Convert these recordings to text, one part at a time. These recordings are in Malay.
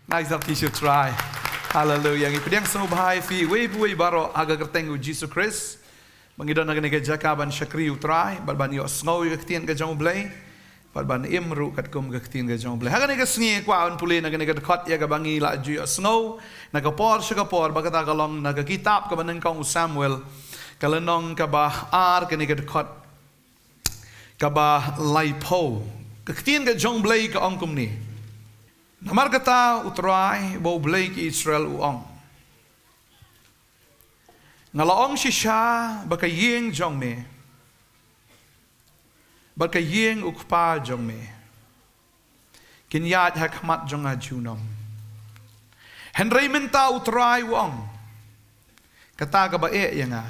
Nice of you should try. Hallelujah. Ipediang sumubhay fi way baro aga kertengu Jesus Christ. Mangidon na ganega jakaban syakri utray, balban yo snow yaktian ka jong blay, balban imru kat kum yaktian ka jong blay. Hagan ga sngi kwa on puli na ganega dekot ya ga bangi la ju snow, nagapor syakapor bagata kalong nagakitab ka baneng kong Samuel. Kalenong ka ba ar ganega dekot ka ba laipo. Yaktian ka jong blay ka ongkum ni. Namar kata utray bau blay ki Israel uong. Ngalaong sisya bakayeng jong me. Bakayeng ukpa jong me. Kinyat hakmat jong ajunom. Henry minta utray uong. Kata ka ba yang nga.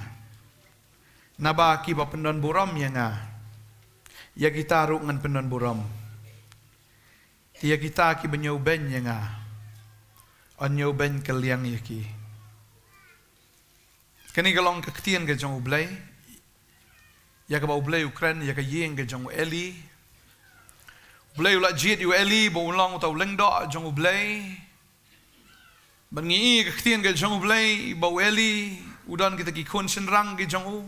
Naba ki ba pendon buram yang nga. Ya kita ngan pendon buram. Tia kita ki banyaw ben yang nga. Anyaw ben kaliang yaki. Kani galong kaktian ka jong ublay. Ya ka ba ublay ukran, ya ka yeng ka jong eli. Ublay ula jit yu eli, ba ulang utaw lengdo jong ublay. Ban ngi kaktian ka jong ublay, ba eli. Udan kita ki kun senrang ka jong u.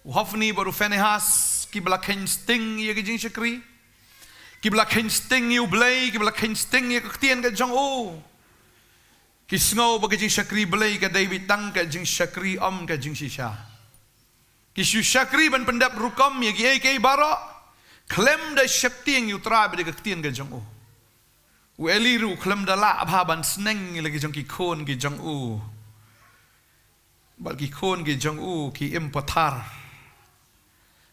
Uhafni baru fenehas, ki balaken sting ya ka jing syakri. Kibla kensting yu blay, kibla kensting yu kaktian ka jong o. Kisngaw ba ka jing syakri blay ka David tang ka jing syakri ka jing sisya. Kisu syakri ban pendap rukam ya ki kay baro. Klem da syapting yu trabe de kaktian ka jong o. U eliru klem da la abhaban sneng lagi jong ki kon ki jong o. Bal ki kon ki jong o ki impatar.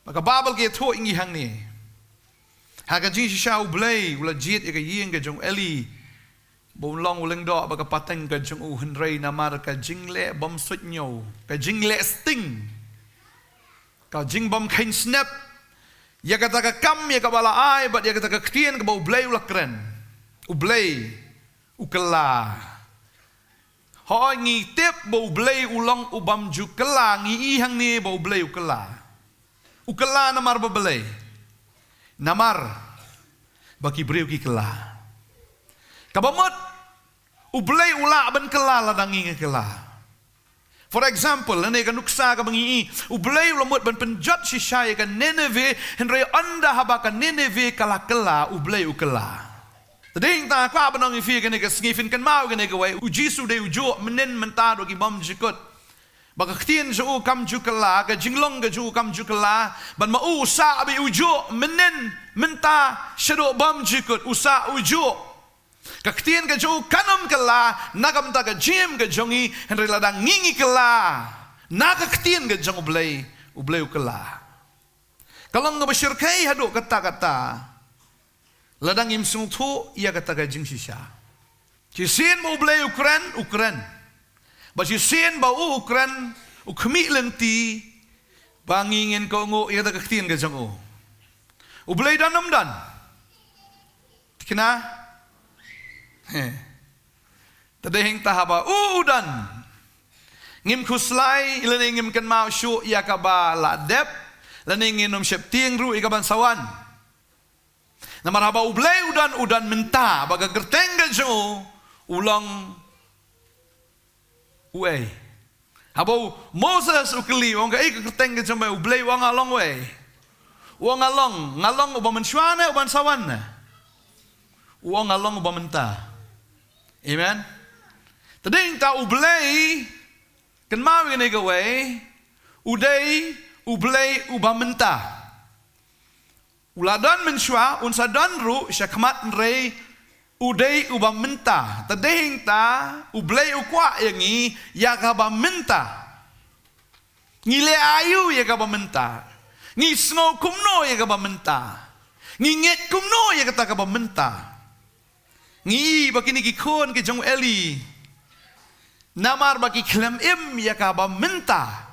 Maka babal ki to ingi hang ni. Haka jing sisya ublay, ula jit ya ka ying ka jong eli. Bong long ulang do baka pateng ka jong henry namar ka jing le bom sut nyo. Ka jing le sting. Ka jing bom kain snap. Ya kata ka kam ya ka bala ay, but ya kata ka ktien ka ba ublay ula kren. Ublay, ukela. Hoi ngi tip ba ublay ulang ubam jukela, ngi ihang ni ba ublay ukela. Ukela namar ba belay. Namar bagi breu ki kela. Kabamot ublay ula ban kela ladangi kela. For example, nane ka nuksa ka bangi ublay ulamot ban penjat si syai ka Nineveh henry anda haba ka Nineveh kala kela ublay ukela. Tading ta kwa banong ifi ka ka ngifin kan mau ka ka way ujisu de ujo menen mentado ki bom jikot. Baka ktien jo kam jukela ka jinglong ka jo kam jukela ban ma usa abi ujo menen menta shado bam jikut usa ujo ka ktien ka jo kanam kela nakam ta ka jim ka jongi henry ladang ngingi kela naka ktien ka jong ublay ukela kalong nga basyirkay hado kata ladang imsung tu iya kata ka jing sisya kisin mo ublay ukran Basi sin ba ukran ukmi lenti bangingin ko ngo iya ta kaktian ka jang o. Ublay dan namdan. Kina? Tadehing tahaba udan. Ngim kuslay ilan ngim kan mau syu iya ka ba ladep laning nginom syepting ru ikaban sawan. Namaraba ublay udan menta baga gerteng ka jang o ulang way. Habau Moses ukeli wong ka ikaketeng ka jamba ublay wang along way. Wang ngalong uba mensywana uban sawana. Wang along uba menta. Amen. Tading ta ublay kan mawi ni ka way. Ublay uba menta. Uladan mensywa unsa dan ru siya kamat nrey uday ubam menta. Tadehing ta ublay ukwa yangi yakaba menta. Ngile ayu yakaba menta. Ngi snow kumno yakaba menta. Nginget kumno yakata kaba menta. Ngi bakini kikon ke jong eli. Namar baki klem im yakaba menta.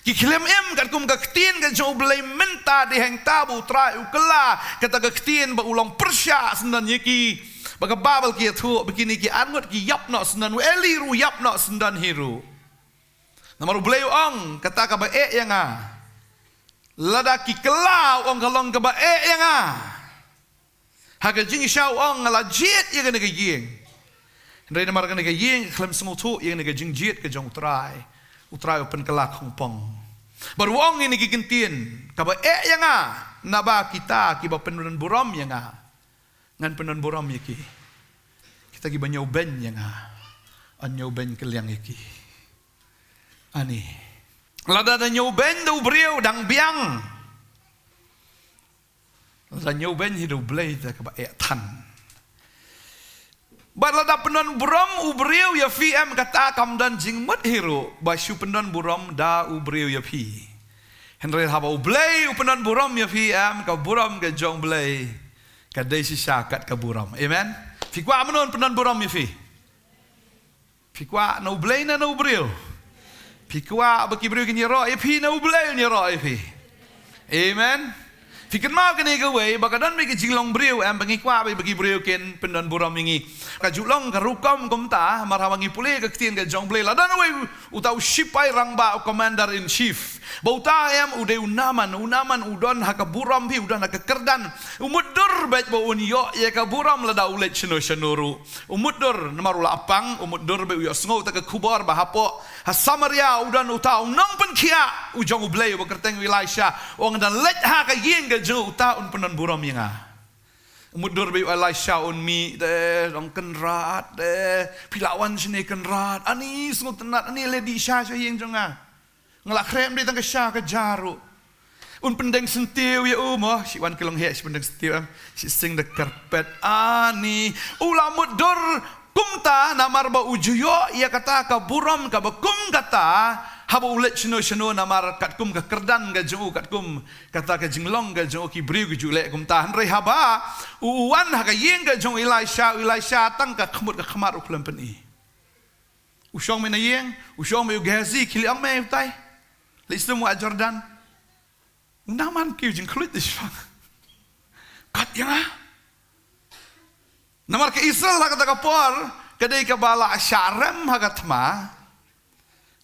Kiklem em kat kum kaktin kan jong ublay menta deheng tabu trai ukela kata kaktin ba ulang persya sendan yeki baga babal ki tu begini ki angot ki yap no sendan eli ru yap no sendan hiru Namar ublay ong kata ka ba yang lada ki kelau ong kalong ka ba yang haga jing siya ong ngala jit yang nega ying. Hendai namar ka nega ying klem sengutu yang nega jing jit ke jong utrai open kelak hong pong. Baru ong ini gigintin ka ba yang naba kita kiba penunan buram yang ngan penunan buram yaki. Kita giba nyoben yang an nyoben keliang yaki. Ani lada da nyoben da ubriu dang biang lada nyoben hidu blay da ka ba tan ba lada penon buram ubriu ya fi am kata kam dan jing mut hiru ba shu penon buram da ubriu ya fi henry haba ublay penon buram ya fi am ka buram ka jong blay ka dai si syakat ka buram amen fi kwa menon penon buram ya fi kwa no blay na no ubriu Pikwa baki beriu kini roh epi na ublay ni roh epi. Amen. Fikir mau kini gawe bakadan bagi jinglong beriu am bangikwa bagi beriu ken pendan buram ingi. Kajulong karukam komta marhawangi pulih ke ketien ke jong blay ladan we utau sipai rangba commander in chief. Bauta am ude unaman udon haka buram pi udon haka kerdan. Umudur baik bau unyo ya ka buram lada ulet chenuru. Umudur namarula apang umudur be uyo sngo ta ke kubar bahapo. Samaria udan utau nang penkia ujong ublay bekerteng Elisha wong dan let ha ka yeng ke jo utau penan buram yang mudur be Elisha on mi de dong kenrat de pilawan sini kenrat ani sungut tenat ani lady sha yeng jonga ngelak krem di tang sha ke jaru un pendeng sentiu ya umo si wan kelong he si pendeng sentiu si sing de karpet ani ulamuddur kumta namar ba ujuyo ia kata ka buram ka bakum kata haba ulet chino namar katkum ka kerdan ga juu katkum kata ka jinglong ga juu ki briu ju le kumta hanre haba uwan ha ka yeng ga jong Elisha tang ka khmut ka khmar uklam pen usong me na yeng usong me gazi kiliang me tai le semua Jordan unaman ki jing khlut dis kat yang namar ke Israel haka takapor kadai ka bala Syarem haka tma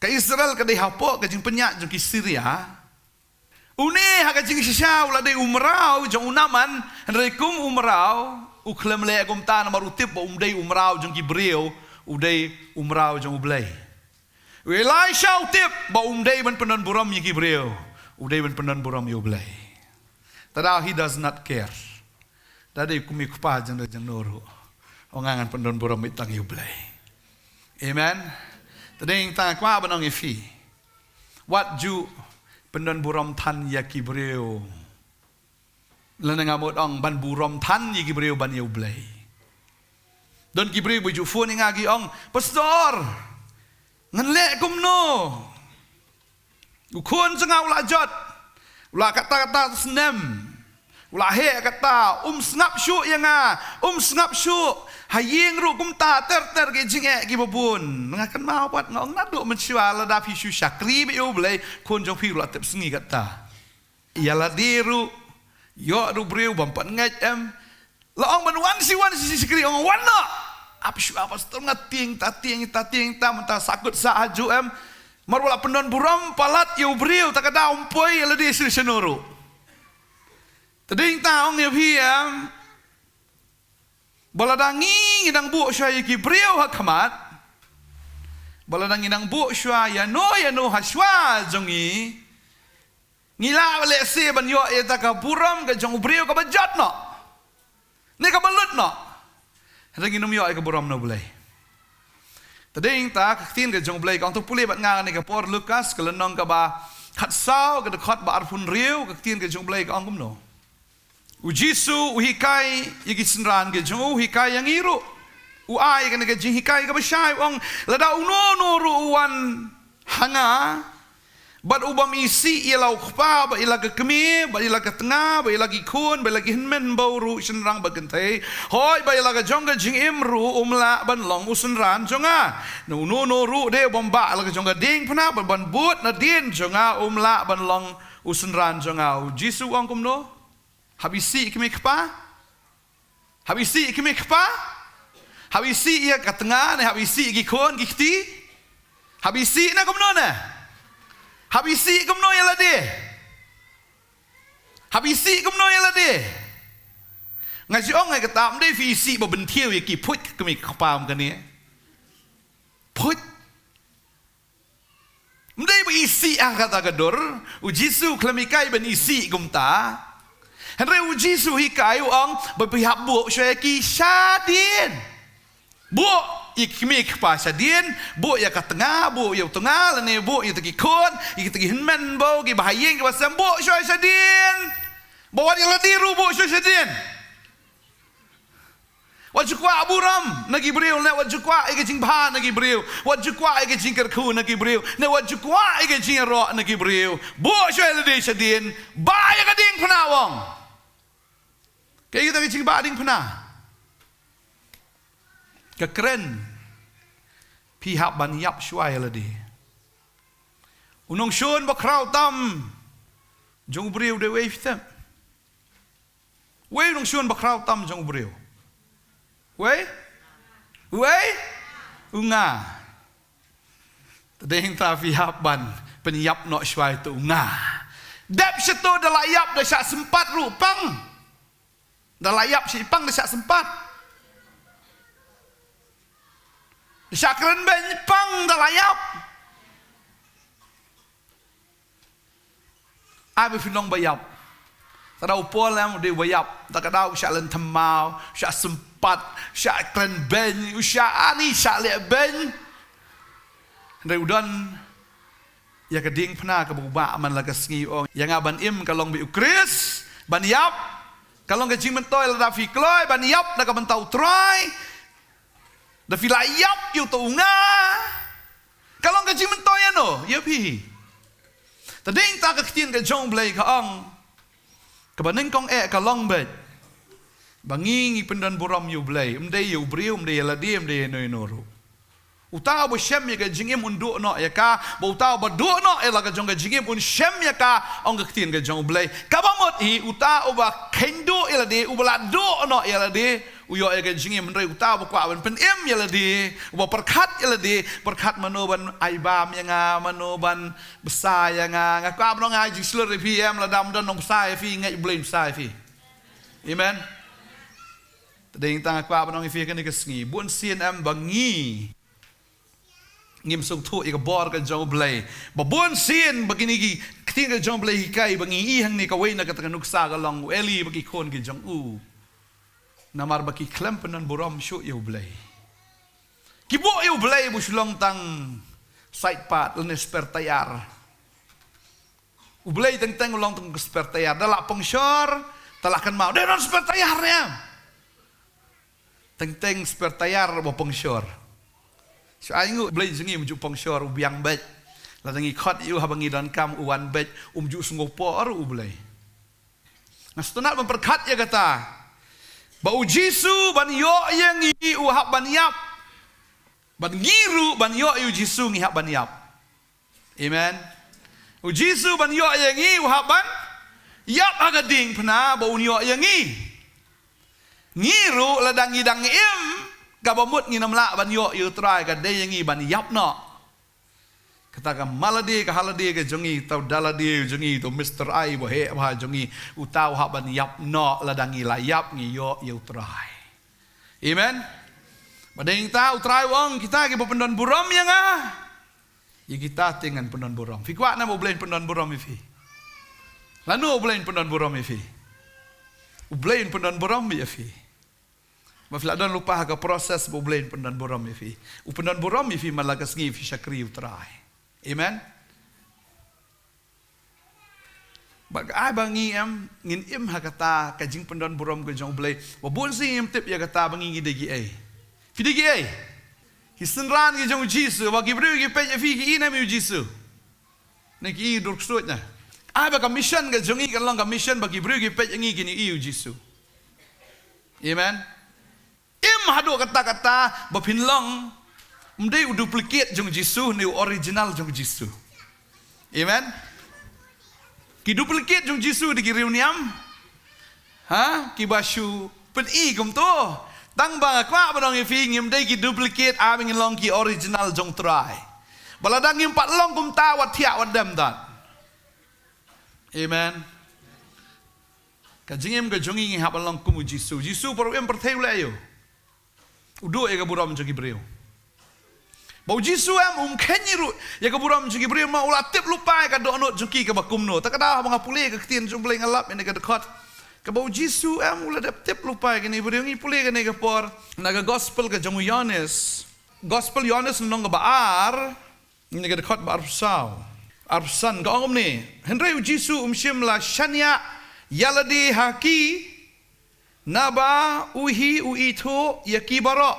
ke Israel kadai hapo ke jing penyak jong ki Syria uni haka jing sisau la dei umrau jong unaman rekum umrau uklem le gum ta namar utip ba umdei umrau jong ki breu udei umrau jong ublay Elisha utip ba umdei ban penan buram ki breu udei ban penan buram ublay tada he does not care tadi kumi kupa jang nuru ongangan pendon buram itang ublay amen tading ta kwa banong ifi what ju pendon buram tan yaki breu lanang amot ong ban buram tan yaki breu ban ublay don ki breu buju fu ni ngagi ong pastor nganle kumno ukon sanga ula jot ula kata senem ula he kata snap shu yang snap shu hayeng ru kumta ter ge jinge gi babun ngakan mau pat ngong nadu mensyua la da pi shu syakri be ublay kon jong pi ula tep sengi kata yala diru yo ru breu bampat ngaj em la ong ban wan si sikri ong wan no apa shu apa stor ngating ta menta sakut sa aju em marwala pendon buram palat yo breu takada umpoi la di sir senuru tading ta ong ye pi em baladangi ngidang bu syai ki breu hakamat baladangi ngidang bu syai ya no haswa jongi ngila le se ban yo eta ka buram ka jong breu ka bajat no ne ka balut no rangi num yo ka buram no bulai tading ta tin ka jong bulai ka tu pule bat nga ne ka por Lukas ka lenong ka ba khat sao ka khot ba arfun riu ka tin ka jong bulai ka angum no Ujisu uhikai yagi senran ke jong uhikai yang iru uai kan ke jing hikai ka basyai ong lada uno ru uan hanga bat ubam isi ialau khpa ba ila ke kemi ba ila ke tengah ba ila ki kun ba lagi hinmen bau ru senrang ba gentai hoi ba ila ke jong ke jing imru umla ban long usenran jonga no ru de bomba la ke jong ke ding phna ban but na din jonga umla ban long usenran jonga ujisu ong kumno habisi ikimi kpa habisi ia katengah ne habisi ikikon gikti habisi na kumno ne Habisi gumno yala de. Habisi gumno yala de. Ngaji ong ngai kata mde visi ba bentiu ya ki put kami kapam kan ni. Put. Mde ba isi ang kata kador, u Jisu klamikai ben isi gumta. Henry u Jisu hikai ong ba pihak bu syai ki syadin. Bu ikmik pa syadin, bu ya ka tengah, bu ya tengah lane bu ya teki kon, ya teki hinmen bo ki bahayeng ka pasam bu syai syadin. Bawa dia ladiru bu syai syadin. Wajukwa aburam nagi beriu ne wajukwa ege jingba nagi beriu wajukwa ege jingkerku nagi beriu ne wajukwa ege jingro nagi beriu bo syai ladi syadin ba ya kading penawang kayak kita jingba ding pena kekeren pihak ban yap syai ladi unong syun bakrau tam jong beriu de wei fitam wei unong syun bakrau tam jong beriu Wei? Unga. Tadeng ta pihak ban penyap nok syai tu unga. Dap seto dalayap dah syak sempat rupang. Dalayap si pang dah syak sempat. Syak keren ben pang dalayap. Abi finong bayap. Tadau polam de bayap. Takadau syak len temau, syak sempat, syak keren ben, syak ani syak lek ben. Dari udan ya keding pernah ke buba aman laga sengi ong yang aban im kalong bi ukris ban yap kalong ke jing mentoi la fi kloi ban yap la ka mentau try da fi la yap yu to nga kalong ke jing mentoi ano ya pi tading ta ka ktin ke jong blai ka ong ka baning kong kalong bet bangi ngi pendan buram yu blai mde yu briu mde la di mde no noru utau bo shem ya ka jingim undu no ya ka bo utau bo du no ya la ka jong ka jingim un shem ya ka ong ka ktin ka jong blai ka ba mot hi utau ba kendo ya la di ubala du no ya la di uyo ya ka jingim mre utau bo kwa ban pen em ya la di bo perkat ya la di perkat manoban aibam ya nga manoban besar ya nga ka ba no nga jing slur pi em la dam don nong sai fi ngai blai sai fi amen tading tang kwa ba nong fi ka ni ka sngi bun sien am bangi ngim sung thu ika bor ka jong blai babon sin begini gi kting ka jong blai kai bangi i hang ni ka wei na ka nuksa ka long eli bagi kon ki jong u namar bagi klempenan buram shu yu blai ki bo yu blai bu shlong tang side part lenes pertayar u blai teng teng long tang pertayar dalak pengsyar talakan mau denon pertayar ya teng teng pertayar bo pengsyar so aingu blai jengi muju pengsyar ubiang bet ladangi khot yu habangi dan kam uwan bet umju sungopor u blai nastonat memperkat ya kata bau Jisu ban yo yang i u hab ban yap ban ngiru ban yo yu Jisu ngi hab ban yap amen u Jisu ban yo yang i u hab ban yap agading pna bau yo yang i ngiru ladangi dang im kabamut ngi namla ban yo yu try ka de yang i ban yap no kata ka maladi ka haladi ka jongi tau daladi jongi to Mr. I bo he ba jongi utau ha ban yap no ladangi la yap ngi yo yu try amen badeng tau try wong kita ke pendon buram yang ya kita dengan pendon buram fi kwa na mo blain pendon buram fi lanu blain pendon buram fi blain pendon buram ya fi mafladan lupa ka proses boblain pendan boram fi upendan boram fi malagas ngi fi syakri utrai amen bag ai bangi am ngin im hakata kajing pendan boram ke jong blai babun si im tip ya kata bangi ngi degi ai fi degi ai hisun ran ke jong Jisu bagi bru ke pe fi ki ina mi Jisu neki dur ksutnya ai ba mission ke jongi kan long mission bagi bru ke pe ngi gini i Jisu amen im hadu kata-kata bapinlong mdei duplicate jong Jisu ni original jong Jisu amen ki duplicate jong Jisu di reuniam ki basu pen i kum to tang bang kwa badong fi ngim dei ki duplicate a bing long ki original jong try Baladang yung patlong kumta wat tiak wat dem dat. Amen. Kajingim ka jongi ngi hapalang kumu Jisu. Jisu paru em perteu le ayo. Udo e ka buram jogi breu. Bau Jisu em kenyiru ya ka buram jogi breu ma ulatip lupa ka dono jogi ka bakum no. Tak ada mga puli ka ketien jong bleng alap ene ka dekat. Ka bau Jisu em ulatip tip lupa ka ni breu ngi puli ka ne ka por. Naga gospel ka jongu Yohanes. Gospel Yohanes nong ka baar. Ini ka dekat baar pesau. Arsan ka ongom ni. Henry Jisu shim la shanya yaladi haki naba uhi uito yaki baro.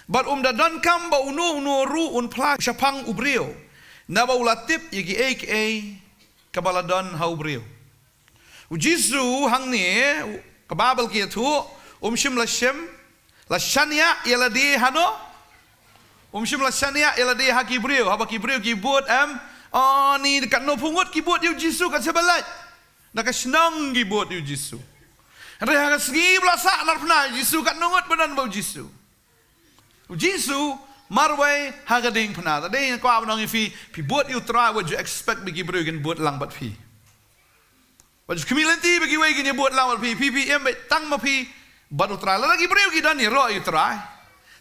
But dadan kam ba unu ru un plak syapang ubreo. Naba ulatip yaki aka kabaladon ha ubreo. Jisu hang ni kababal ki tu shim la shanya yaladi hano. Shim la shanya yaladi haki breo. Haba ki breo ki buat oh ni dekat no pungut ki buat yu Jisu kat sebelah. Nak senang ki buat yu Jisu. Hendak hang segi belasa nar pernah Jisu kat nungut badan bau Jisu. Jisu marway hagading pernah. Tadi ko abang fi buat yu try what you expect bagi bro kan buat lang bat fi. What community bagi way kan buat lang bat fi PPM tang ma fi baru try lagi bro ki dan ni ro yu try.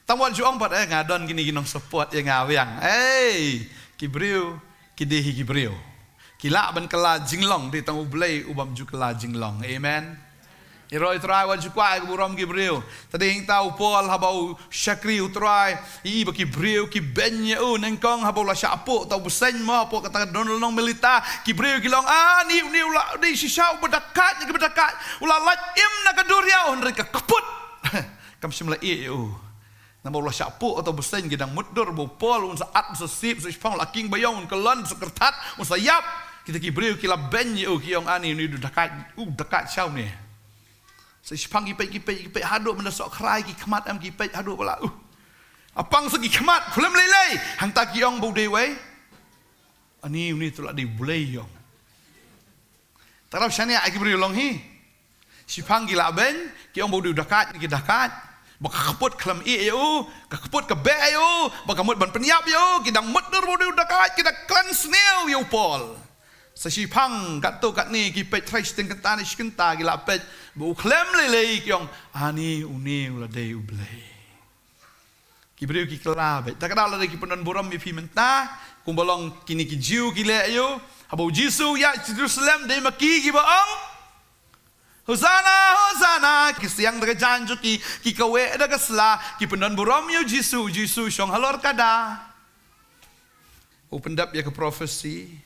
Tang wat juang bat ngadon gini ginong support yang ngawiang. Ki bro ki dehi ki bro. Kila ban kala jinglong di tang ublay ubam ju kala jinglong. Amen. Iroi try wa ju kwai buram ki bro. Tadi hing tau Paul habau syakri utrai i baki bro ki benye nengkong habau la syapo tau besen ma po kata donol nong milita ki bro ki long ni ula di sisau berdekat ki berdekat ula lat im na kaduria reka kaput. Kam simla nama Allah syapu atau besen gidang mudur bo Paul un saat sesip sipang laking bayong kelon sekertat un sayap kita ki bro ki la benye ki yong ani ni dekat syau ni. Sipang ki pe haduk mendasok krai ki kemat am ki pe haduk pula. Apang segi kemat fulem lelei hang tak yong bo dewe. Ani ni tu la di bulai yong. Tarap syania ki bro long hi. Sipang ki la ben ki yong bo dekat ki dekat. Baka kaput kelam kakaput ke be baka mut ban penyap kidang mudur bodu dekat kita cleanse new Paul. Sesipang kat tu kat ni ki pet try sting kata ni skenta gila pet bu klem lele kyong ani uni ula dei ublei. Ki beriu ki kela bet. Tak ada la ki penon boram mi fi menta kumbolong kini ki jiu ki le habau Jisu ya Jerusalem dei maki ki baong. Hosana, Hosana, kisiang daga janju ki kawe daga sla, ki penon buram yu Jisu syong halor kada. Open up ya ke prophecy.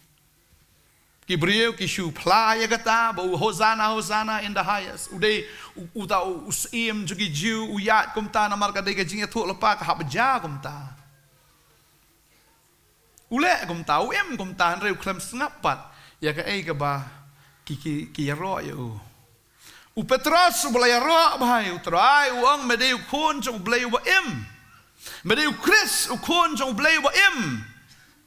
Ki beriu ki shu pla ya kata, bau Hosana in the highest. Uday utau usim jugi jiu uyat kumta namar kada ka jinga tu lepa ka habja kumta. Ule kumta, kumta hanreu klem sengapat ya ka ka ba ki ro yu. U Petros ulai roh bahai utrai uang medeu kun jong blei wa im medeu Chris u kun jong blei wa im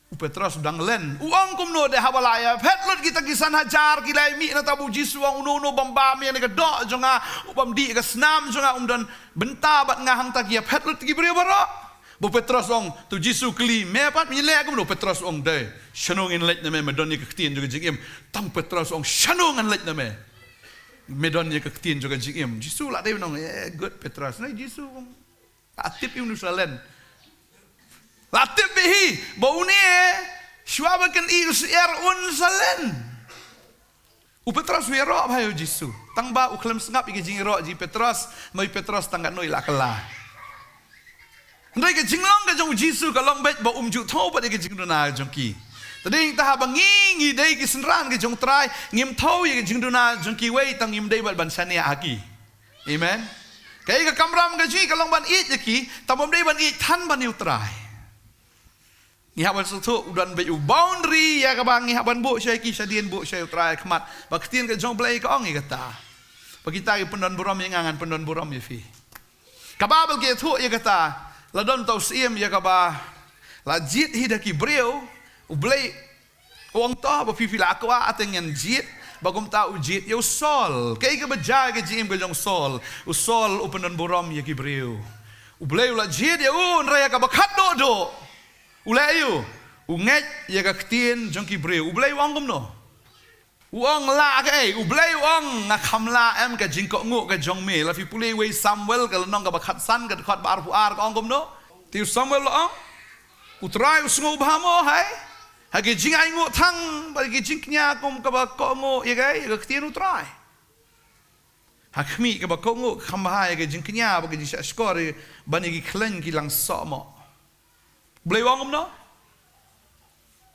u Petros udang len uang kumno de hawalaya petlot kita kisan hajar kilai mi na tabu Jisu ang uno bamba mi ne ka do jonga ubam di ka snam jonga dan benta bat ngahang tagia petlot ki beri bara bu Petros ong tu Jisu kli me pat mi le kumno Petros ong de shanongin let na me medon ni ka ktien juga jingim tam Petros ong shanongan let na me medon ye ketien juga jingim Jisu lah dia nong good Petrus nah Jisu latip yung nusalen latip bihi bau ni shuabakan ir unsalen u Petrus we ro bhayo Jisu tangba u klem sengap ige jing ro ji Petrus mai Petrus tangga noi la kala ndai ke jinglong ke jong Jisu ka long bet ba umju tho ba ige jing na jong ki tadi ta bangi dei ki senran ke jong trai ngim thau ye jing duna jong ki wei tang ngim dei bal ban sania aki amen kai ka kamram ke ji kalong ban it ye ki tamom dei ban it than ban yu trai ni haban su thu udan be boundary ya ka bang ni haban bu syai ki sadien bu syai trai khmat ba ktien ke jong blai ka ong kata bagi ta pendon buram yang ngangan pendon buram ye fi kababel ke thu ye kata ladon tau sim ye ka ba la jit hidaki breu ublay uang ta ba fifila akwa atengan jit bagum ta ujit yo sol kay ka baja ke jim ke jong sol usol upenan boram ya kibreu ublay ula jit ya raya ka bakat do ula yu Unget ya ka ktien jong ki breu ublei wang kum no uang la ke ublei uang ngakamla em ka jingko ngu ka jong me la fi pulei we Samuel ka nong ka bakhat san ka khat bar pu ar ka ong kum no tiu Samuel lo utrai usngo bhamo hai ha ke jing ai ngu thang ba ke jing nya kum ka ba ko ngu ya ka ktien utrai ha khmi ka ba ko ngu kham ha ya ke jing nya ba ke jing skor ba ni ki klen ki lang so mo ublei wang kum no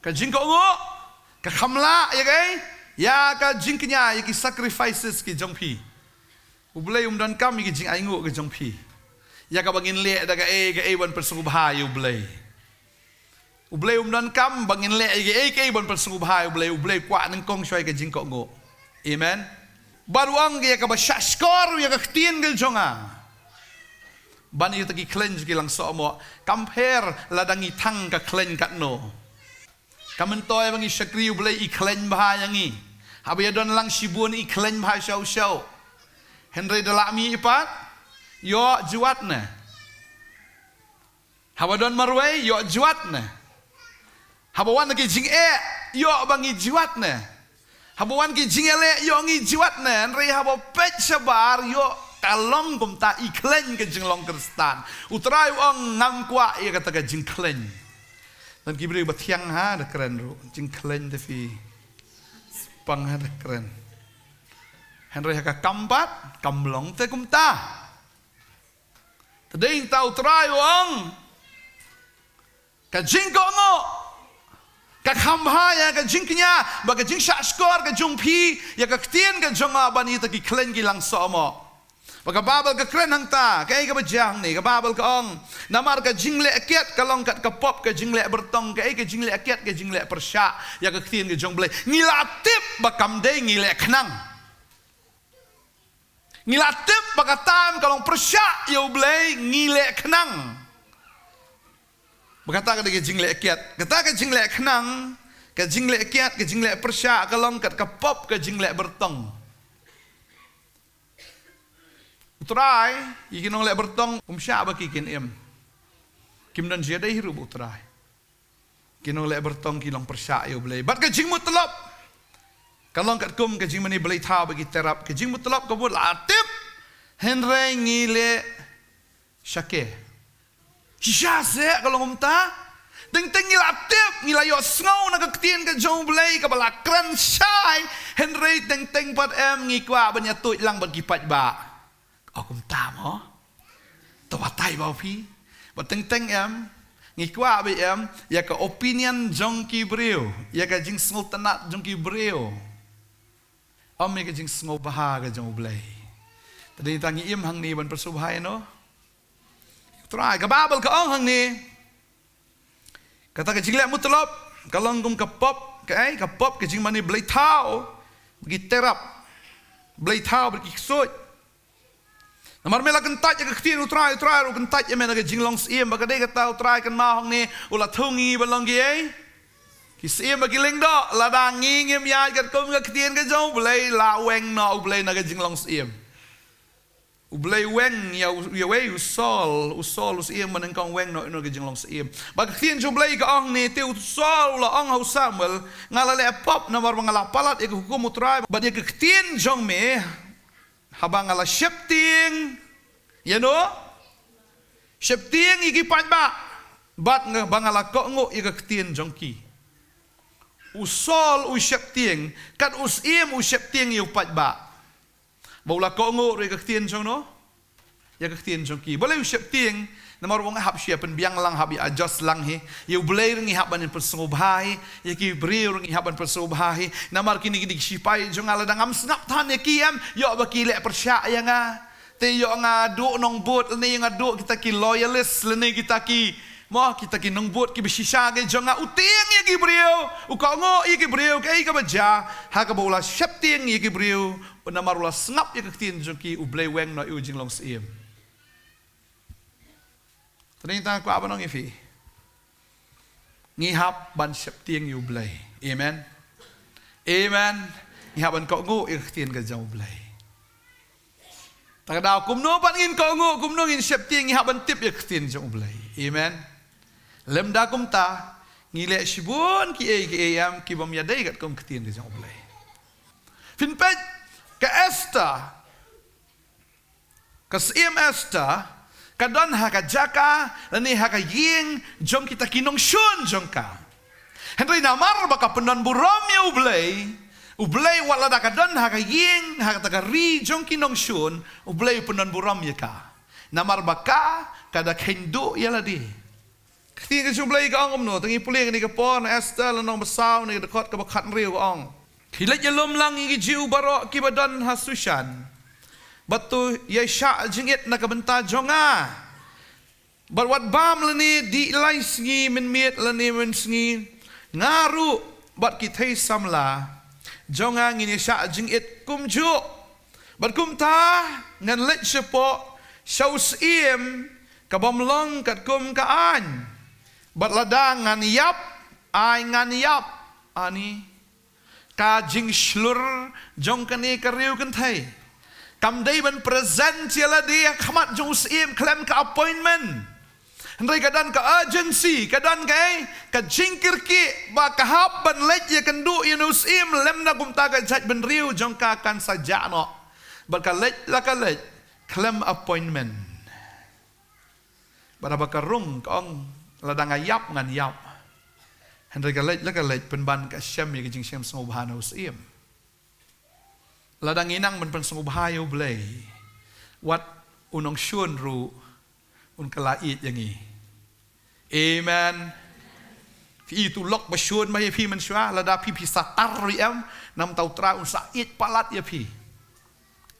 ka jingko ngo ka khamla ya kai ya ka jingknya ya ki sacrifices ki jongpi ublei dan kami ki jing aingu ki jongpi ya ka bangin le da ka ban persubha ya ublei dan kam bangin le ka ban persubha ublei kwa nang kong shoi ka jingko ngo amen baruang ya ka ba shashkor ya ka ktien gel jonga ban yu ta ki cleanse ki lang so mo compare ladangi thang ka cleanse kat no Kamentoy bang isakri ublay iklen bahayangi. Habaya don lang sibun iklen bahaya syau. Henry dalami ipat yo juatna. Habadon marway yo juatna. Habawan ki jing yo bangi juatna. Habawan ki jing ele yo ngi juatna. Henry habo pet sabar yo kalong kumta iklen ke jing long kristan. Utrai ong ngam kwa ya kata ke jing klen. Dan kibri batiang ha da keren ru jing klen de fi pang ha da keren Henry ha ka kampat kamlong te kumta tading tau try wang ka jing ko ngo ka khambha ya ka jing knya ba ka jing sha skor ka jung phi ya ka ktien ka jonga bani ta ki klen ki lang so mo Baka babal ka kren hang ta, kay ka bajang ni, ka babal ka ong, namar ka jingle akiat, ka long kat ka pop, ka jingle bertong, kay ka jingle akiat, ka jingle persya, ya ka ktien ka jong blay, ngilatip bakam day ngile kenang. Ngilatip baka tam, ka long persya, ya blay ngile kenang. Baka ta ka di ka jingle akiat, kata ka jingle kenang, ka jingle akiat, ka jingle persya, ka long kat ka pop, ka jingle bertong. Utrai, ikin nong le bertong umsya ba kikin em. Kim dan dia dai hiru utrai. Kinong le bertong kilong persya yo blay. Bat ka jing mutlap. Kalong kat kum ka jing mani blay tha bagi terap. Ka jing mutlap ka bul atip. Henry ngile syake. Syase kalong umta. Teng ngila atip ngila yo sngaw na kaktien ka jong blay ka bala kran syai. Henry teng pat em ngikwa banya tuit lang bagi pat ba. Akum tamo, tawatai bau pi, bateng em, ngikwa be em, ya ka opinion jongki breu, ya ka jing small tanat jongki breu, ame ka jing small bahaga jong blay. Tadi tangi im hang ni ban persubhay no, try ka babal ka ong hang ni, kata ka jing le mutlop, kalong kum ka pop, ka jing mani blay tao, bagi terap, blay tao bagi kisut. Namar mela kentaj ya ketien utrai ru kentaj ya mena ke jinglong siem baga de kata utrai kan mahong ni ula thungi balong gi ki siem bagi lengdo ladangi ngem ya kat kom ke ketien ke jong blai la weng no blai na ke jinglong siem blai weng ya we usol siem maneng kong weng no ke jinglong siem baga ketien jo blai ka ong ni te usol la ong hau Samuel ngala le pop namar ngala palat ya hukum utrai ba de ke ketien jong me habang ala shifting, you know, shifting iki pan ba, bat nga bangala ko ngo ika ktien jongki. Usol u shifting, kat usim u shifting yu pat ba. Baula ko ngo ika ktien jong no, ya ktien jongki. Boleh u shifting, namar wong hap siya penbiang lang habi adjust lang he. Yu boleh ringi haban persubhay, ya ki brio ringi haban persubhay. Namar kini gidig sipai jong ala dangam snap tan ya kiam, yo baki le persya ya nga. Te yo nga do nong bot ni nga do kita ki loyalist leni kita ki mo kita ki nong bot ki bisisa ge jong nga uting ya ki brio. U ka ngo ya ki brio kai ka baja, ha ka bola shepting ya ki brio. Namar ula snap ya ktien jong ki u blay weng no u jinglong siem. Ternyata aku apa nong ifi? Ngihap ban septieng yu blay. Amen. Amen. Ngihap ban kau ngu ikhtian ke jauh blay. Tak ada kumno pan ngin kau ngu kumno ngin septieng ngihap ban tip ikhtian jauh blay. Amen. Lem da kum ta ngilek shibun ki am ki bom yadai kat kom ketien ke jong oblay fin pet ke Esther kas Esther kadon ha ka jaka lani ha ka ying jong kita kinong shun jong ka Henry namar baka penon burom ya ublay wala da kadon ha ka ying ha ka ri jong kinong shun ublay penon burom ya ka namar baka kada kendo ya ladi ketika ublay ka ong no tangi puling ni ka pon Esther lanong basaw ni dekot ka bakat riu ong hilat yalom lang igi jiu barok ki badan hasushan batu Yesha jingit na kabenta jonga barwat bam lani di lai sngi min miet lani min sngi ngaru bat kitai samla jonga ngin Yesha jingit kumju bat kumta ngan let sepo shaus iem kabam long kat kum kaan bat ladang ngan yap ai ngan yap ani ka jing shlur jong kani kariu kan thai kam day ban present yala dia khamat jong sim klem ka appointment hendai kadan ka urgency kadan kai ka jingkir ki ba ka hab ban lej ya kendu ya no sim lem na gum ta ka jat ban riu jong ka kan saja no ba ka lej la ka lej klem appointment ba ba ka rung kong ladang ayap ngan yap hendai ka lej pen ban ka syam ya jing syam sngub hanu sim ladang inang man pen sungubhayo blay wat unong syun ru un kalait yangi amen fi tu lok ba syun ma fi man syua lada pi satar riam nam tau tra un sait palat ya pi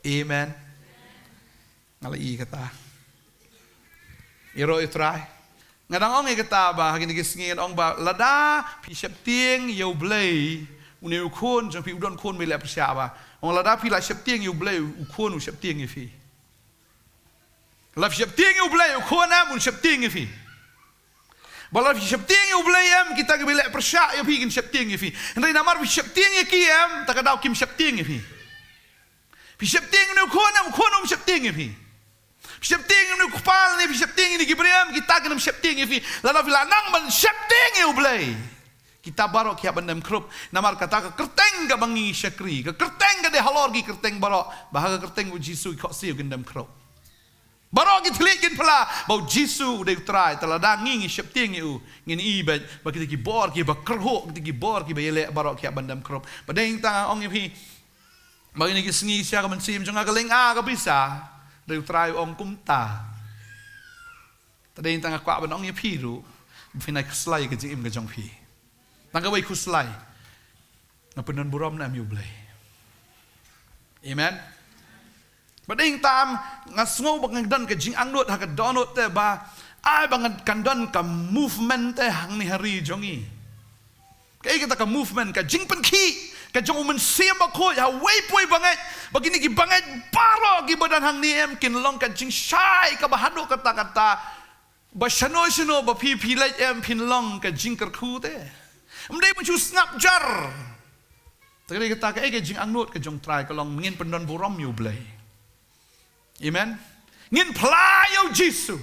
amen ngalai kata iro itrai ngadang ong kata ba hagin gisngin ong ba lada pi syap tieng yo blay uneu khon jong pi udon khon me le persya ba ong lada pi la syap tieng yu blay u khon u syap tieng fi la syap tieng yu blay u khon am un syap tieng fi bala syap tieng yu blay am kita ke bele persya yu pi kin syap tieng fi ndai namar pi syap tieng ki am tak dau kim syap tieng fi pi syap tieng nu khon um syap tieng fi syap tieng nu kpal ni pi syap tieng ni gibriam kita ke nam syap tieng fi la la nang man syap tieng yu blay kita barok kia bandam krup namar kata ke kerteng ke bangi syakri ke kerteng ke de halor gi kerteng barok bahaga kerteng u jisu kok siu gendam krup barok gi telik gen pala bau jisu de trai teladang ngi syap tieng u ngin ibet bagi ki bor ki ba kerho ki bor ki bele barok kia bandam krup badeng tang ong pi bagi ni ki sngi sia ka mensim jonga ka leng a ka bisa de trai ong kumta tadeng tang kwa ban ong ye pi ru finai slai ke jim ke jong pi tangga wai kuslai na penon burom na miu blay amen bading tam ngasngo bang dan ke jing angnut ha ka donot te ba ai bang kan don ka movement te hang ni hari jongi kai kita ka movement ka jing pen ki ka jong men siam ba ko ya wei poi banget bagini ki banget baro ki badan hang ni em kin long ka jing shai ka bahado kata-kata ba shano ba pi lai em pin long ka jing ker khu te mendai mencu snap jar tadi kata ke jing angnut ke jong try kalong ngin pendon burom yu blay amen ngin playo jisu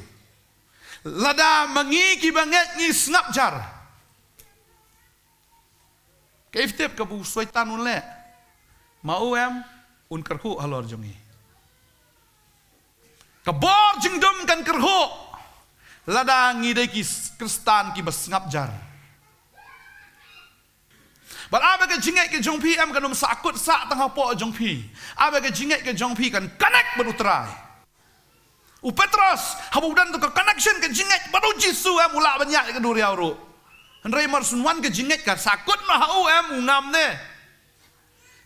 lada mangi ki banget ngi snap jar ke iftep ke bu soitan un le mau em un kerhu halor jongi ke bor jing dom kan kerhu lada ngi de ki kristan ki bas snap jar but abe ke jinget ke jong pi am kanum sakut sak tengah po jong pi abe ke jinget ke jong pi kan connect berutrai u Petros habu dan tu ke connection ke jinget baru jisu am mula banyak ke duria ru hendrai mar sunwan ke jinget kan sakut ma hau am ungam ne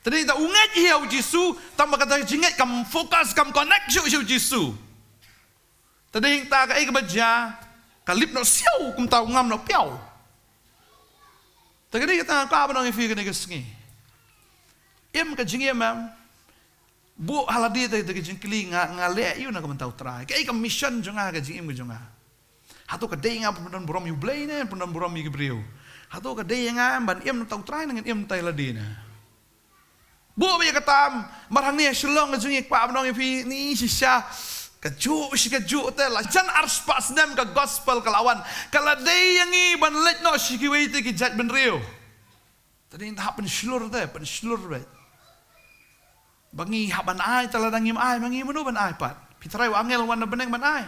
tadi ta unget hiau jisu tambah kata jinget kam fokus kam connect jiu jisu tadi ta ke baja kalip no siau kum ta ungam no piau Tagadi kita ka ba nang ifi ka negasngi. Em ka jingi mam. Bu haladi ta jing kli nga le yu na ka mentau trai. Kai ka mission jonga ka jing im jonga. Hatu ka dei nga pun borom yu blay ne pun borom yu gibriu. Hatu ka dei nga ban em tau trai nang em tai ladina. Bu ba ka tam marhang ni shlong ka jingi pa ba nang ifi ni shisha Kejuk te la jan ars pas nem ka gospel kalawan. Kala day yang i ban let no shikiwe te ki jat ben rio. Tadi hap pen slur bet. Bangi hap ban ai taladang im ai bangi menu ban ai pat. Pitrai wa angel wan beneng ban ai.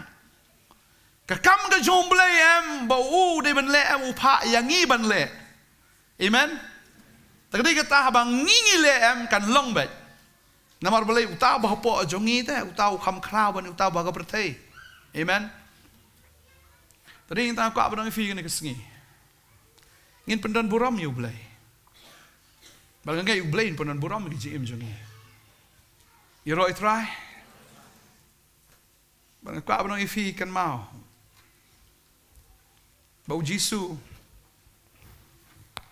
Kakam ka jom blay em bau de ban le em upa yang i ban le. Amen. Tadi kata habang ngingi le em kan long bet. Namar boleh utah bahapo jongi teh, utah ukam krawan, utah baga pertai. Amen. Tadi kita aku apa dengan fikir ni kesengi. Ngin pendan buram you boleh. Bagai you boleh pendan buram ke jim jongi. You right try. Bagai aku apa dengan fikir kan mau. Bau Jisu.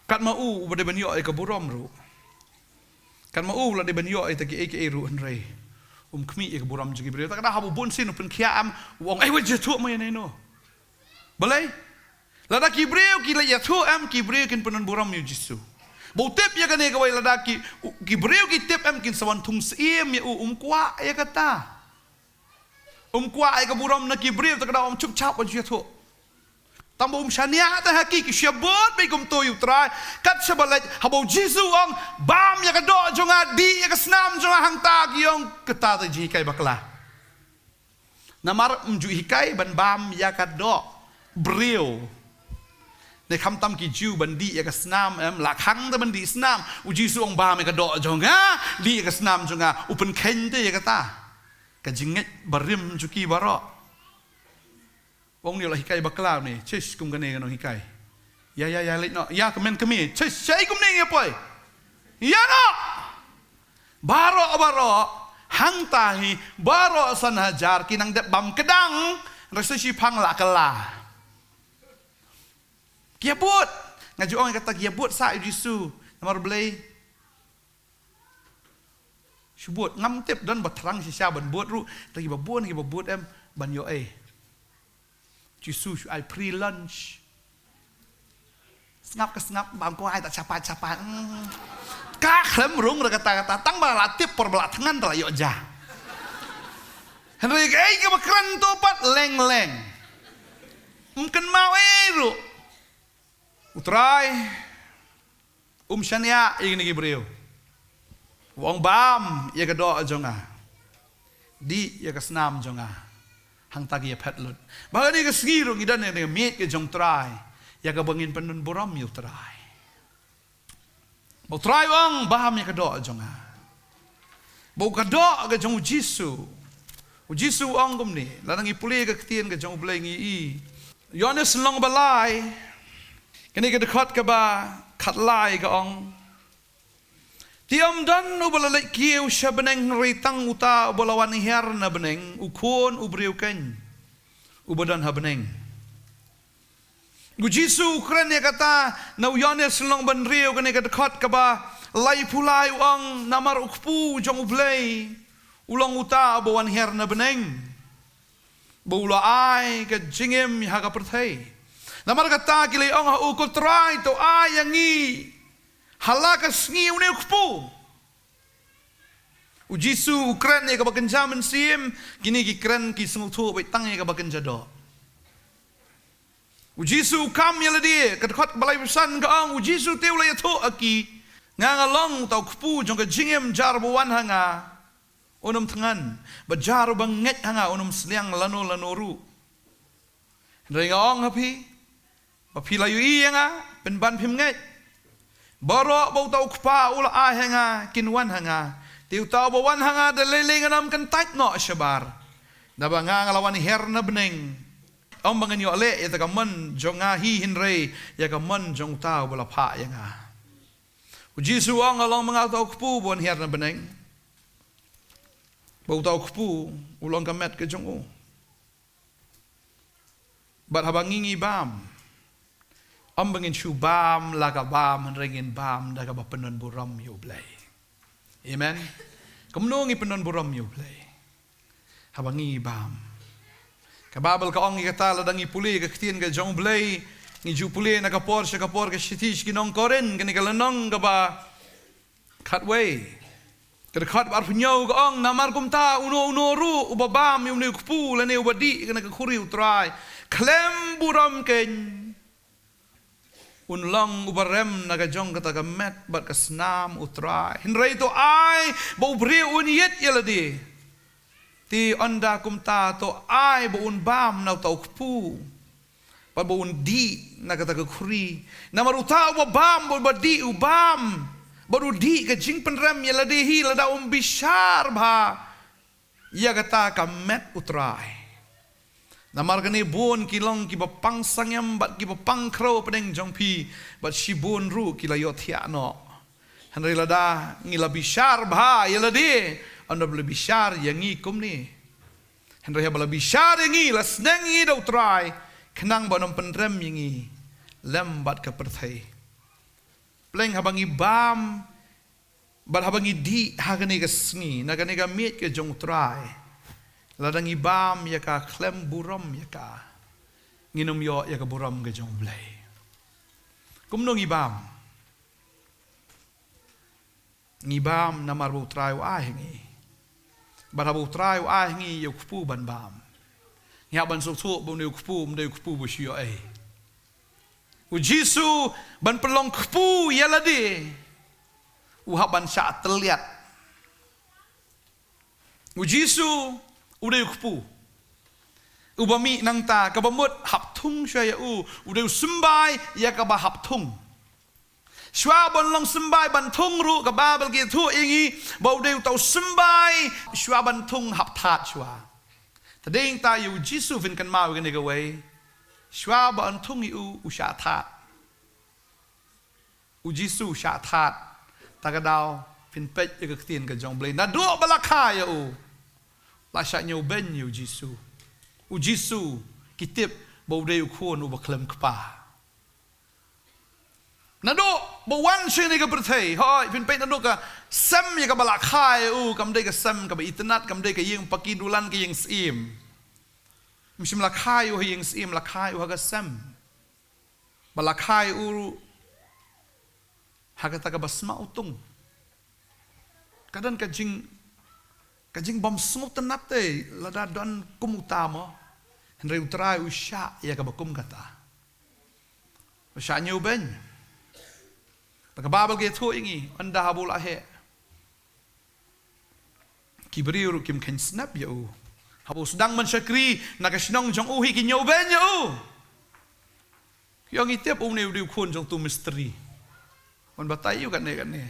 Kat mau bade banyo ke buram ru. Kan mau lah di banyo itu ke ru henry. Kmi ke buram juga beri. Tak ada habu bunsin upun kiam. Wong wajah tu mo yan no. Boleh? Lada kibreu ki la yatu am kibreu kin penan buram yu Jisu. Bau tip ya kan ya kawai lada kibreu ki tip am kin sawan tung siem ya kwa ya kata. Kwa ya ke buram na kibreu tak ada cup cap wajah tu. Tambo syania ta haki ki syabot be kum to yu try kat sabalat habau Jisu ong bam ya ka do jonga di ya ka snam jonga hang ta ki ong keta ta ji kai bakla namar mju hikai ban bam ya ka do brio ne kham tam ki ju ban di ya ka snam em la khang ta ban di snam u Jisu ong bam ya ka do jonga di ya ka snam jonga upen ken te ya ka ta ka jinget barim juki baro. Wong ni lah hikai baklau ni, cis kum kene kano hikai. Ya let no, ya kemen kemi, cis saya kum ni apa? Ya no, baro hang tahi baro san hajar kinang dep bam kedang, rasa si pang la kala. Kia but, ngaju orang kata kia but sa Jisu, namar belai. Subut ngam tip dan baterang si ban but ru, lagi babut em ban yo Jisu ai pre-lunch. Sengap bangku ai tak capat. Kak lem rung kata-kata tang bala tip por bala tangan tala yo ja. Henry ke bakran tu pat leng. Mungkin mau ru. Utrai syania ingin gibreu. Wong bam ya kedo jonga. Di ya kesnam jonga. Hang tagi ya petlud. Baga ni ke segirung idan ni mit ke jong try. Ya ke bangin penun buram yu try. Bau try wang baham ya ke do jonga. Bau ke do ke jong Jisu. Jisu ang kum ni. Ladang ipuli ke ketien ke jong ulay ngi i. Yohanes long balai. Kini ke dekat ke ba kat lai ke ong. Tiam dan ubalalai kieu syabeneng ritang uta ubalawan her na beneng ukon ubriuken ubadan habeneng. Jisu ukren ya kata na Yohanes long ban riu kene dekat ka ba lai pulai uang namar ukpu jong ublay ulang uta ubawan her na beneng. Bula ai ke jingem ha ka perthai. Namar kata kilay ong ha ukol try to ai yangi halakas ngi une ukpu. Jisu ukran ya kabakan zaman sim kini ki kran ki sengutu bai tang ya kabakan jado. Jisu kam ya ladi kadkot balai pesan ka ang Jisu teu la yato aki ngangalong tau ukpu jong ka jingem jar buwan hanga unum tangan bajar banget hanga unum sliang lanu Ringa ong hapi bapilayu i nga penban pim nget. Baro bau tau kpa ula hanga kinwan hanga. Tiu tau bawan hanga daliling anam kan tait no syabar. Naba nga ngalawan herna beneng. Om bangan yo ale ya takaman jonga hi hinrei ya kaman jong tau bala pa ya nga. Jisu ang along mga tau kpu buan herna beneng. Bau tau kpu ulang kamet ke jong o. Bat habangingi bam. Om bangin shu bam laga bam ringin bam daga ba penon buram yu blay. Amen. Kamnungi penon buram yu blay. Habangi bam. Kababal ka ong ikata ladang ipuli ka ketien ka jong blay ni ju puli na kapor ka shitish kinong koren kani kalanong ka ba katway. Kedekat bar punyau ke ong namar kum ta uno ru ubabam yu ne kupu le ne ubadi kena ke khuri utrai klem buram ken unlang ubarem naga jong kata met bat kesnam utrai hinrai to ai bau bri uniet yeladi ti anda kum ta to ai bau un bam na tau kupu bat bau un di naga kata ke khuri namar uta ubabam bau badi ubam baru di ke jing penrem ya ladehi lada bishar bha ya kata kamet utrai namar kene bon kilong ki bapang sangyam bat ki bapang kro pedeng jongpi bat shibun ru kila yothia no hanri lada ngila bishar bha ya lade anda bele bishar yangi kumni hanri bele bishar yangi lasneng ngi do utrai kenang banom penrem yangi lembat ke perthai Pleng habangi bam, bat habangi di hagani kesni, nagani gamit ke jong trai, ladangi bam ya ka klem buram ya ka, nginum yo ya ka buram ke jong blay. Kumno ngibam namar bu trai wa hingi, bat habu trai wa hingi yo kupu ban bam, ngiaban sok bu ne kupu bu shio Ujisu ban pelong kepu yalade uhab ban sya terlihat Ujisu udah kepu ubami nang ta kabamut hap tung syaya udah sembai ya kabah hap tung sywa ban long sembai ban tung ru kabah bagi tu ingi bau deu tau sembai sywa ban tung hap tat sywa tadeng ta ujisu fin kan mau kan gawai Shwa ba antung yu usya tat. Ujisu sya tat. Tagadao fin pet ya ketien ke jong blay. Na do balaka ya Lasya nyu ben yu Ujisu. Ujisu kitip bau de yu khon u baklem kpa. Na do ba wan shin ni ka perthai. Hoi fin pet na do ka sem ya ka balaka ya kam de ka sem ka ba internet kam de ka yeng pakidulan ka yeng sim. Mesti melakai yang sim melakai haga sem melakai haga taga basma utung kadang kajing bom smut tenate lada don kumutama henry utrai usya ya kabakum kata usya nyuben tak babal ge tu ingi anda habul ahe kibriu kim ken snap ya Habu sedang mensyakri nak senong jong uhi ki nyoben yo. Yang itiap umne udiu kun jong tu misteri. Man batayu kan ne.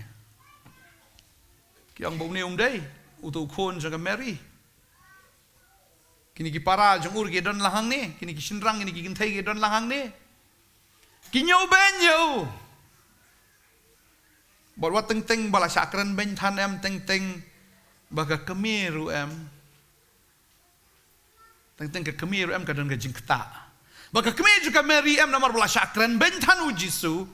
Yang bau ne umdai utu kun jong meri. Kini ki para jong ur ki don lahang ne, kini ki sinrang kini ki gintai ki don lahang ne. Ki nyoben yo. Bawa teng bala sakran ben than em teng baga kemiru em. Teng ke kemir em kadang ke jingkta. Baka kemir juga meri em namar bala syakran bentan ujisu.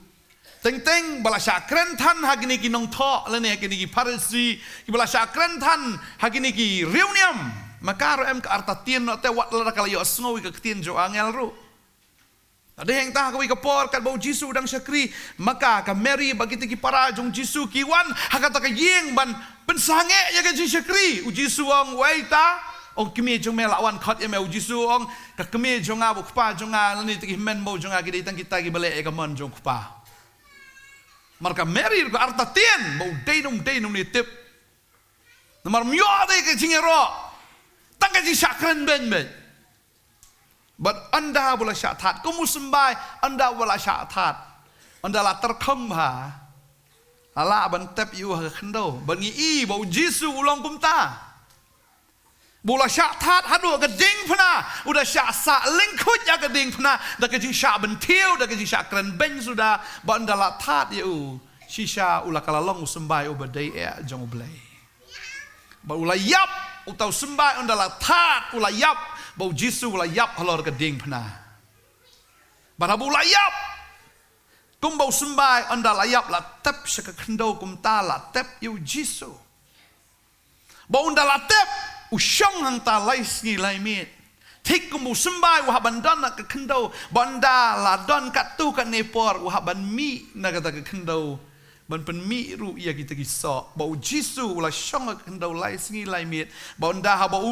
Teng bala syakran tan hagini ki nong tho lene hagini ki parisi ki bala syakran tan hagini ki reuniam. Maka ro em ke artatien no te wat lara kala yo snowi ke ketien jo angel ro. Ada yang tah kawi kapor kat bau jisu dang syakri maka ka meri bagi ti ki para jong jisu ki wan hakata ka yeng ban pensange ya ka syakri ujisu ang waita Ong kemi jong me lawan khat eme ujisu ong ka kemi jonga bu kpa jonga ni ti men mo jonga ki ditang kita ki bale e ka mon jong kpa marka meri ko artatien bo deinum ni tip namar myo de ke jingero tang ka ji sakran ben but anda bula syatat kumu sembai anda bula syatat anda la terkham ha ala ban tep yu ha khndo bangi i bo jisu ulong kumta Bola syak tat hadu geding pena udah syak sak lingkut ya geding pena dah kejing syak bentil dah kejing syak keren ben sudah bandala tat ya shisha ula kalalong sembai ubadai jong ublay ba ula yap utau sembai undala tat ula yap bau jisu ula yap halor geding pena bara ula yap kum bau sembai undala yap la tep sekekendo kum tala tep yu jisu bau undala tep Usyong hang ta lais ngi lai mit. Tik kumu sembai wah bandan nak kendo banda la don kat tu kat nepor wah ban mi nak kata kendo ban pen mi ru ia kita kisah bau jisu ula syong kendau lai singi lai mit bau ndah bau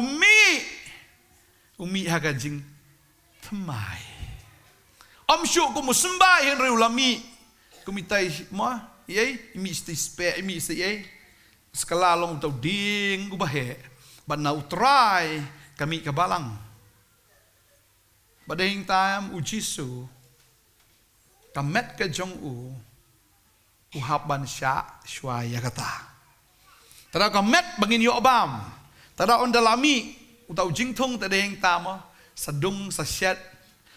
umi haga jing temai om syuk ku musembah hen re ulami ku mitai ma ye mi sti spe mi se ye sekala long tau ding ku bahe ban na utrai kami kabalang badeng tam ujisu kamet ke jong uhap ban sya shwaya kata tada kamet bangin yo bam tada on dalami utau jingthong tadeng tam sadung sasyat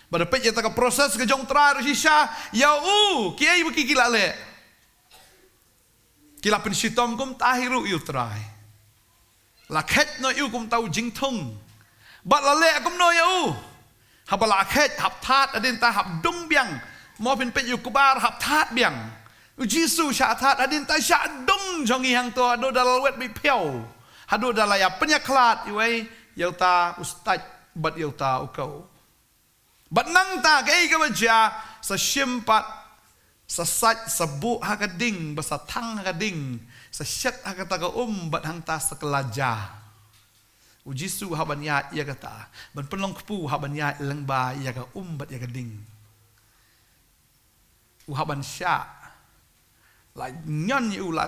pada pet ya taka proses ke jong tra risha ya kiai beki kila le kila pen sitom kum tahiru yu trai lakhet no yu kum tau jingthong bat lale kum no ya habala khet hap that adin ta hap dung biang mo pin pet yu kubar hap that biang Jisu sya that adin ta sya dung jong hang to ado dalal wet bi piao hado dalaya penyaklat iwai yau ta ustad bat yau ta ukau bat nang ta kai ka baja sa shimpat sa sat sa bu hakading basa thang hakading sa syat hakata ka bat hang ta sekelaja Jisu haban ya ia kata ban penlong kepu haban ya leng ba ia ka bat ya kading haban sya la nyan yu la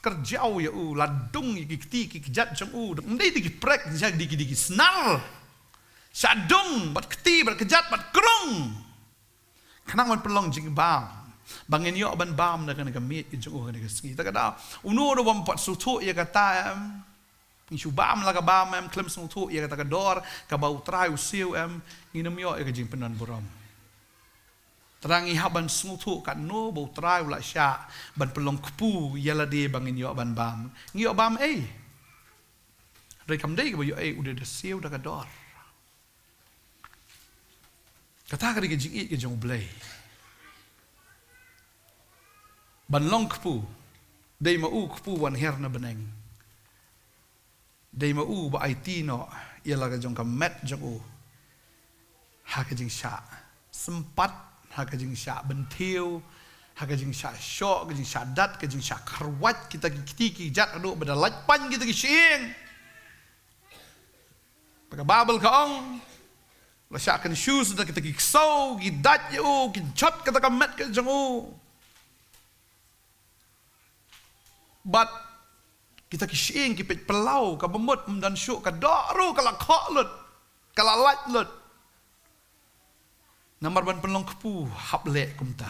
kerjau ya la dung ki kti ki jat jong ndai di prek jak di snal sadung bat kti bat kejat bat krung kanang man pelong jing bam bangin yo ban bam na kan mit jong kan sngi ta kada uno do bam pat sutu ya kata ngi bam la ka bam klem sutu ya kata ka dor ka bau trai usiu nginam yo ya jing penan boram Terangi haban smutu kat no bau trai ula sya ban pelong kepu yala de bangin yo ban bam ngi yo bam rekam dei ko yo udah de siu da kador kata ka de jing ke jong blai ban long kepu dei ma kepu wan her na beneng dei ma ba IT no yala ka jong ka met jong ha ka jing sya sempat haka jing sya bentiu haka jing sya syok jing sya dat ke jing sya karwat kita ki jat adu beda lajpan kita ki sing pakai babel ka ong la sya kan shoes da kita ki sau ki dat yo ki chat kata ka met ke jong but kita ki sing ki pet pelau ka bemut dan syuk ka doru kala khok lut kala laj lut Namar ban penlong kepu hap lek kumta.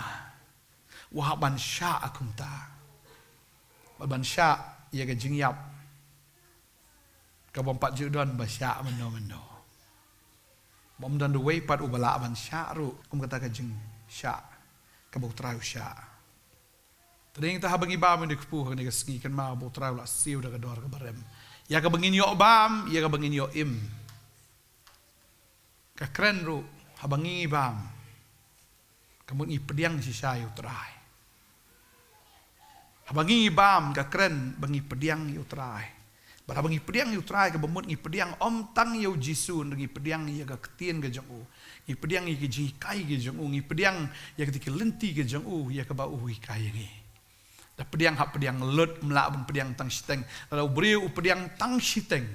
Wahab ban sya akumta. Ban sya ia ke jingyap. Ka bompat judan ba sya meno. Bom dan the way pat ubala ban sya ru kum kata ka jing sya. Ka bau trau sya. Tading ta habangi bam ni kepu ni ka sngi kan ma bau trau la siu da ka dor ka barem. Ya ka bangin yo bam, ya ka bangin yo im. Ka kren ru habangi bam kamu ngi pediang si sayu trai habangi bam ka kren bangi pediang yu trai bara bangi pediang yu trai ka bemut ngi pediang om tang yu jisu ngi pediang ya ka ketien ka jong ngi pediang ki ji kai ki jong ngi pediang ya ketika lenti ki jong ya ka ba kai ngi da pediang hap pediang lut mla ban pediang tang siteng da briu pediang tang siteng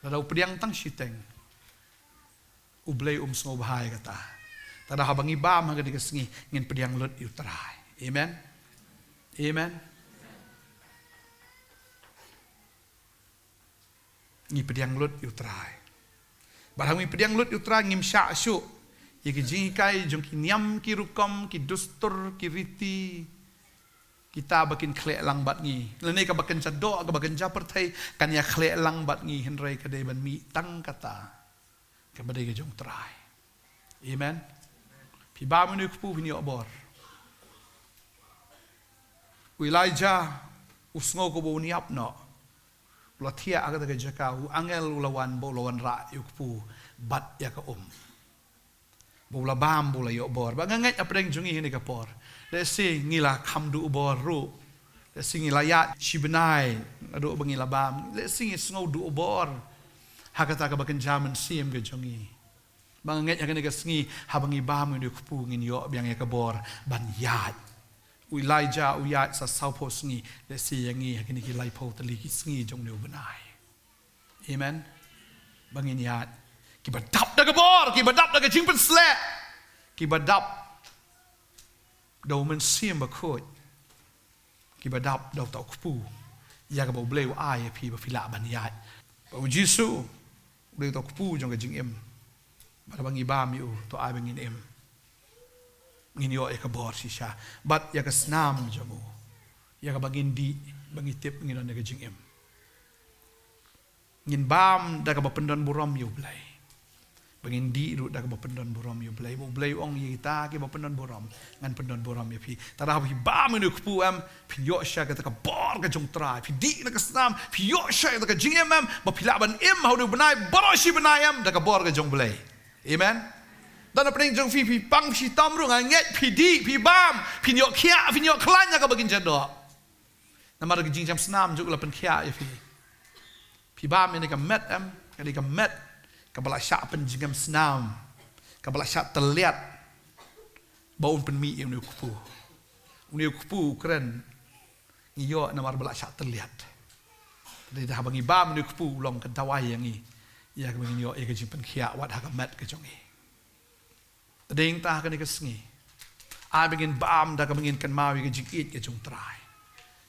da pediang tang siteng ublay sngo bahay kata tada habangi bam hangga dikasngi ngin pediang lut utrai amen ngi pediang lut utrai barang ngi pediang lut utrai ngim sya syu yaki jingkai jong ki niam ki rukom ki dustur ki riti kita bakin khlek lang bat ngi lene ka bakin chado ka bakin japertai kan ya khlek lang bat ngi henrai ka dei ban mi tang kata kabadai ke jong trai amen pi ba menu ku ni obor Elijah usngo ko bo ni apno lathia aga ke jaka u angel ulawan bo lawan ra yukpu bat ya ka bo la bam bo la yo bor ba ngai apreng jungi ni ka por le si ngila khamdu bor ru le si ngila ya chibenai adu bangila bam le si sngo du bor hakata ka bakan jaman sim ke jongi banget ya ka sngi habangi bam ni kupu ngin yo biang ya ka bor ban yat Elijah uyat sa saupo sngi le si yangi hakini ki lai po tali ki sngi jong neu benai. Amen. Bangin yat ki badap da gabor ki badap da ga jing pen sle ki badap do men sim ba khot ki badap do tau kpu ya ga bo bleu ai pi ba fila ban yat ba jisu bleu tau kpu jong ga jing em ba bangi ba mi u to ai bangin em ngin yo e ka bor si sha but ya ka snam jamu ya ka bangin di bangi tip ngin on ga jing em ngin bam da ka ba pendon buram yu blai bangin di ru da ka ba pendon buram yu blai bo blai ong yi ta ki ba pendon buram ngan pendon buram ya pi ta da bi bam nu kpu am pi yo sha ka ta ka bor ka jong trai pi di na ka snam pi yo sha ka jing em ba pila ban em how do banai boroshi banai am da ka bor ka jong blai. Amen. Dan apa yang jong fi pang fi tam ru nget pi di pi bam pi nyok kia pi nyok klan ya ka bagin jado. Nama da jing jam snam juk la pen kia ya pi bam ini ka met am ka di ka met ka bala sha pen jing jam snam ka bala sha terlihat bau pen mi yang kupu. Uni kupu keren iyo nama bala sha terlihat. Dari dah bangi bam ni kupu long ka dawai yang ni. Ya ka bagin yo e ka jing pen kia wat ha ka met ka jong ni. Tading ta ka ni ka sngi. Ai bangin bam da ka bangin kan mawi ka jing it ka jong trai.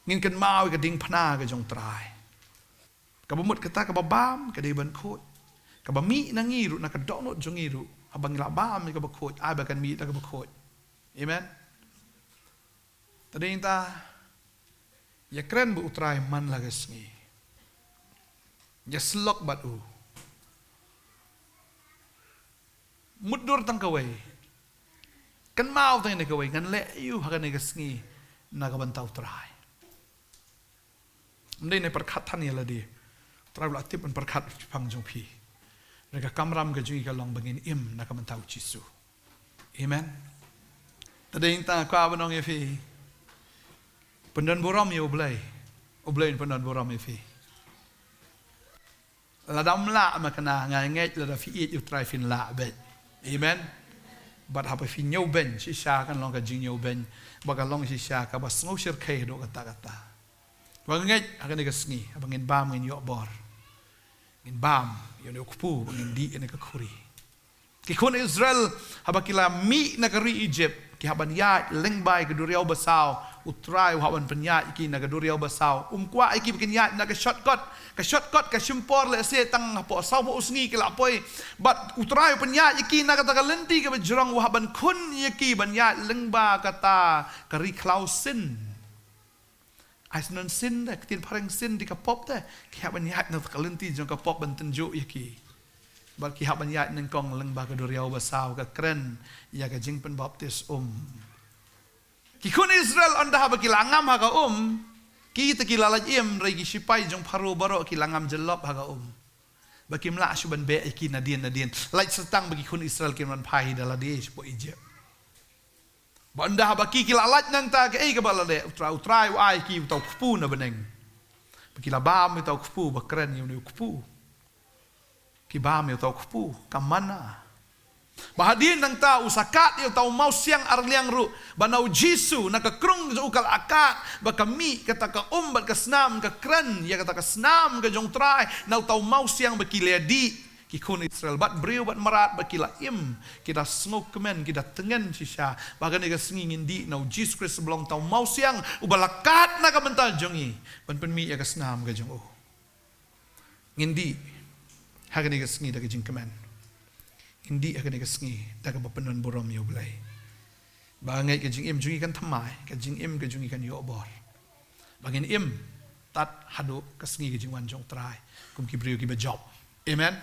Ngin kan mawi ka ding pana ka jong trai. Ka bamut ka ta ka bam ka di ban khot. Ka ba mi na ngiru na ka donot jong ngiru. Abang la bam ka ba khot. Ai ba kan mi da ka ba khot. Amen. Tading ta ya kren bu utrai man la ka sngi. Ya slok bat u. Mudur tang kawai. Kan mau tang ni kawai kan le yu ha kan ni kasngi na ka bantau trai. Mdai ne perkhat than ya la di. Trai la tip an perkhat phang jong phi. Reka kamram ga jui ka long bangin im na ka bantau Jisu. Amen. Tading ta ka banong ye phi. Pendan boram ye oblai. Oblai pendan boram ye phi. La dam la ma kana ngai ngai la da fi it yu trai fin la bet. Amen. But apa fi nyau ben si sha kan long ka jing nyau ben ba ka long si sha ka ba sngo shir khe do kata kata ba ngai akan ni ka sngi abangin bam ngin yo bor ngin bam yo ne kupu ngin di ne ka khuri ki kon Israel haba kila mi na ka ri Egypt ki haban ya leng bai ka duriau basau utrai haban penya ki na ka duriau basau kwa ki bikin ya na ka shortcut ka simpor le se tang po sau po usngi ki la poi but utrai penya ki na ka ta lenti ka bajrong haban kun ki ban ya leng ba kata ka ri klausin ais non sin da tin pareng sin di ka pop da ki haban ya na ka lenti jong ka pop ban tenju ki but ki haban ya neng kong leng ba ka duriau basau ka kren ya ka jing pen baptis ki kun Israel anda haba ki langam ha ka ki ta ki lalaj im rai ki sipai jong pharu baro ki langam jelop ha ka baki mla shuban be ki nadien lai setang bagi kun Israel ki man pai dala di po Egypt banda haba ki lalaj nang ta ke ka balade utrai ai ki tau kupu na beneng baki labam tau kupu bakren yu kupu ki bam yu tau kupu kamana bahadin nang ta usakat yu tau mau siang arliang ru banau Jisu nakakrung jo ukal akat bakami kata ka bat ka snam ka kran ya kata ka snam ka jong trai nau tau mau siang bakiledi ki kun Israel bat brio bat marat bakila im kita smoke kemen kita tengen sisa bagan ka singin di nau Jesus Christ belong tau mau siang ubalakat na ka mental jongi ban penmi ya ka snam ka jong ngindi hagan ka singi da ka jing kemen hindi akan ka sngi daga bapenon borom yo blai bangai ka jing im jungi kan thamai ka jing im ka jungi kan yo bor bangin im tat hadu ka sngi ka jing wan jong trai kum ki brio ki ba job. Amen.